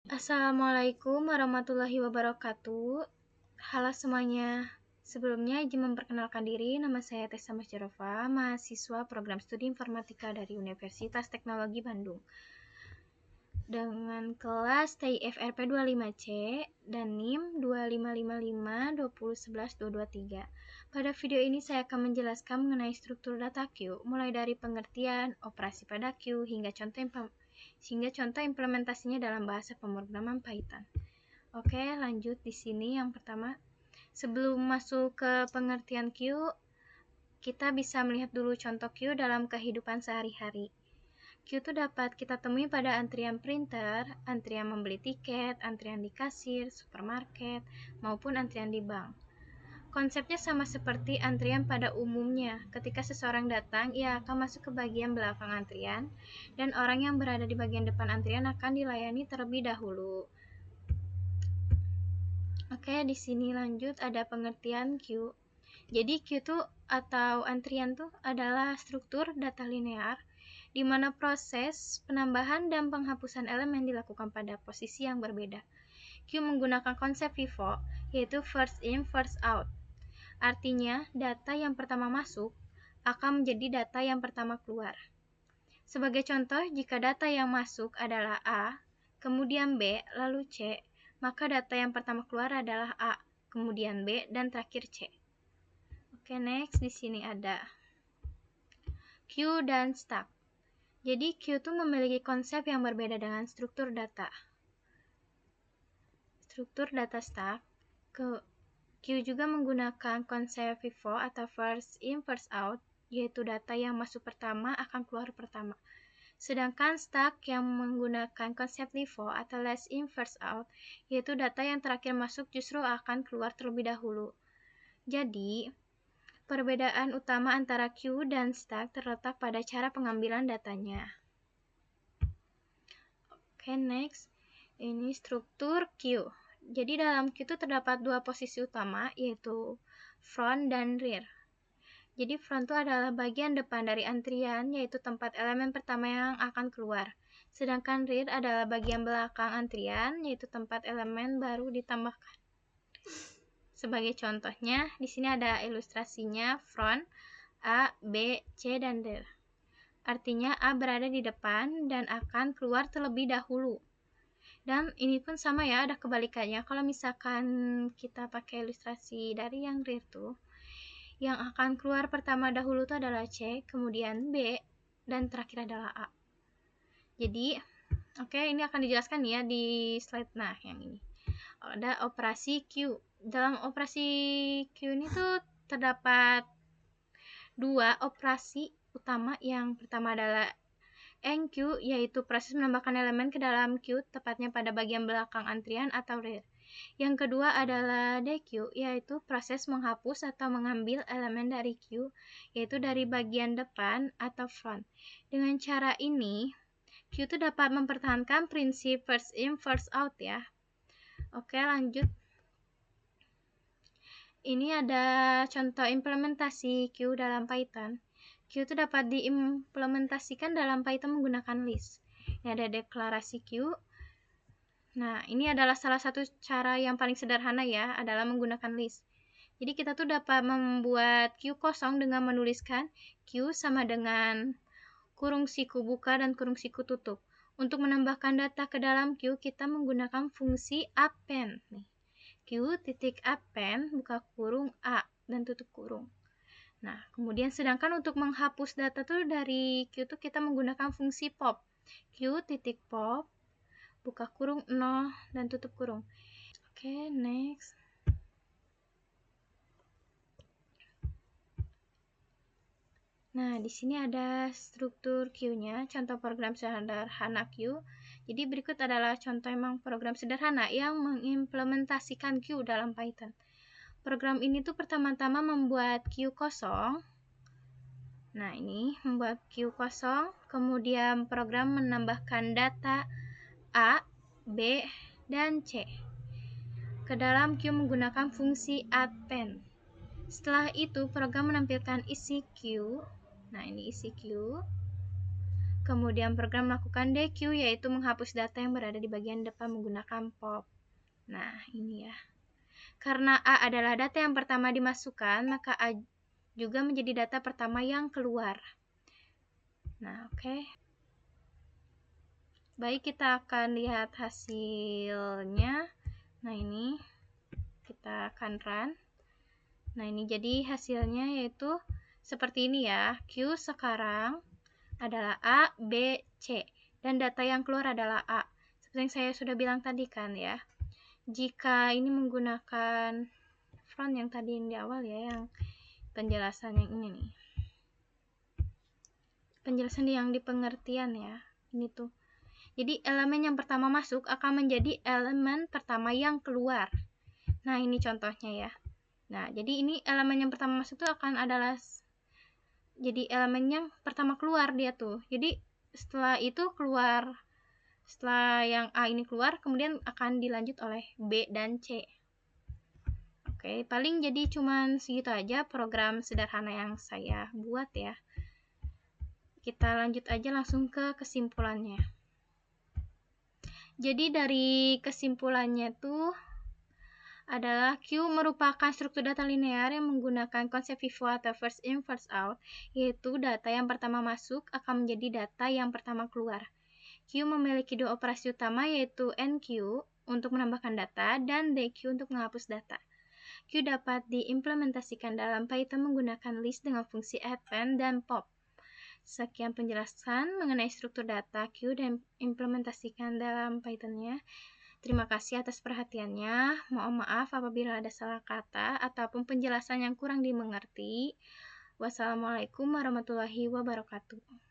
Assalamualaikum warahmatullahi wabarakatuh. Halo semuanya. Sebelumnya izin memperkenalkan diri, nama saya Tessa Masjarova, mahasiswa program studi informatika dari Universitas Teknologi Bandung. Dengan kelas TIFRP 25C dan NIM 255520112223. Pada video ini saya akan menjelaskan mengenai struktur data Q, mulai dari pengertian, operasi pada Q, hingga contoh implementasinya dalam bahasa pemrograman Python. Oke, lanjut di sini yang pertama. Sebelum masuk ke pengertian Q, kita bisa melihat dulu contoh Q dalam kehidupan sehari-hari. Q itu dapat kita temui pada antrian printer, antrian membeli tiket, antrian di kasir, supermarket, maupun antrian di bank. Konsepnya sama seperti antrian pada umumnya. Ketika seseorang datang, ia akan masuk ke bagian belakang antrian, dan orang yang berada di bagian depan antrian akan dilayani terlebih dahulu. Oke, di sini lanjut ada pengertian Q. Jadi Q itu atau antrian tuh adalah struktur data linear di mana proses penambahan dan penghapusan elemen dilakukan pada posisi yang berbeda. Q menggunakan konsep FIFO, yaitu first in, first out. Artinya, data yang pertama masuk akan menjadi data yang pertama keluar. Sebagai contoh, jika data yang masuk adalah A, kemudian B, lalu C, maka data yang pertama keluar adalah A, kemudian B, dan terakhir C. Oke, next di sini ada Q dan stack. Jadi Q itu memiliki konsep yang berbeda dengan struktur data. Struktur data stack, Q juga menggunakan konsep FIFO atau first in first out, yaitu data yang masuk pertama akan keluar pertama. Sedangkan stack yang menggunakan konsep LIFO atau last in first out, yaitu data yang terakhir masuk justru akan keluar terlebih dahulu. Jadi, perbedaan utama antara Q dan stack terletak pada cara pengambilan datanya. Oke, next. Ini struktur Q. Jadi dalam Q itu terdapat dua posisi utama, yaitu front dan rear. Jadi front itu adalah bagian depan dari antrian, yaitu tempat elemen pertama yang akan keluar. Sedangkan rear adalah bagian belakang antrian, yaitu tempat elemen baru ditambahkan. Sebagai contohnya, di sini ada ilustrasinya front, A, B, C, dan D. Artinya A berada di depan dan akan keluar terlebih dahulu. Dan ini pun sama ya, ada kebalikannya. Kalau misalkan kita pakai ilustrasi dari yang rear tuh, yang akan keluar pertama dahulu itu adalah C, kemudian B, dan terakhir adalah A. Jadi, oke, ini akan dijelaskan ya di slide yang ini. Ada operasi Q. Dalam operasi Q ini tuh terdapat dua operasi utama. Yang pertama adalah NQ, yaitu proses menambahkan elemen ke dalam Q, tepatnya pada bagian belakang antrian atau rear. Yang kedua adalah DQ, yaitu proses menghapus atau mengambil elemen dari Q, yaitu dari bagian depan atau front. Dengan cara ini, Q itu dapat mempertahankan prinsip first in, first out ya. Oke, lanjut. Ini ada contoh implementasi Q dalam Python. Q itu dapat diimplementasikan dalam Python menggunakan list. Ini ada deklarasi Q. Nah, ini adalah salah satu cara yang paling sederhana ya, adalah menggunakan list. Jadi kita tuh dapat membuat Q kosong dengan menuliskan Q sama dengan kurung siku buka dan kurung siku tutup. Untuk menambahkan data ke dalam Q, kita menggunakan fungsi append. Q titik append buka kurung A dan tutup kurung. Nah, kemudian sedangkan untuk menghapus data tuh dari Q tuh kita menggunakan fungsi pop. Q titik pop buka kurung 0 dan tutup kurung. Oke, next. Nah, di sini ada struktur Q-nya, contoh program sederhana Q. Jadi berikut adalah contoh emang program sederhana yang mengimplementasikan Q dalam Python. Program ini tuh pertama-tama membuat Q kosong. Nah, ini membuat Q kosong, kemudian program menambahkan data A, B, dan C ke dalam Q menggunakan fungsi append. Setelah itu, program menampilkan isi Q. Nah, ini isi Q. Kemudian program melakukan dequeue, yaitu menghapus data yang berada di bagian depan menggunakan pop. Nah, ini ya. Karena A adalah data yang pertama dimasukkan, maka A juga menjadi data pertama yang keluar. Nah, oke. Baik, kita akan lihat hasilnya. Nah, ini kita akan run. Nah, ini jadi hasilnya yaitu seperti ini ya. Q sekarang adalah A, B, C. Dan data yang keluar adalah A. Seperti yang saya sudah bilang tadi kan ya. Jika ini menggunakan front yang tadi yang di awal ya, yang penjelasan yang ini nih. Penjelasan yang di pengertian ya. Ini tuh. Jadi elemen yang pertama masuk akan menjadi elemen pertama yang keluar. Nah, ini contohnya ya. Nah, jadi ini elemen yang pertama masuk itu akan adalah jadi elemen yang pertama keluar dia tuh. Jadi setelah itu keluar, setelah yang A ini keluar, kemudian akan dilanjut oleh B dan C. Oke, paling jadi cuman segitu aja program sederhana yang saya buat ya. Kita lanjut aja langsung ke kesimpulannya. Jadi dari kesimpulannya tuh adalah Q merupakan struktur data linear yang menggunakan konsep FIFO atau first in first out, yaitu data yang pertama masuk akan menjadi data yang pertama keluar. Q memiliki dua operasi utama, yaitu NQ untuk menambahkan data dan DQ untuk menghapus data. Q dapat diimplementasikan dalam Python menggunakan list dengan fungsi append dan pop. Sekian penjelasan mengenai struktur data Q dan implementasikan dalam Python-nya. Terima kasih atas perhatiannya. Mohon maaf apabila ada salah kata ataupun penjelasan yang kurang dimengerti. Wassalamualaikum warahmatullahi wabarakatuh.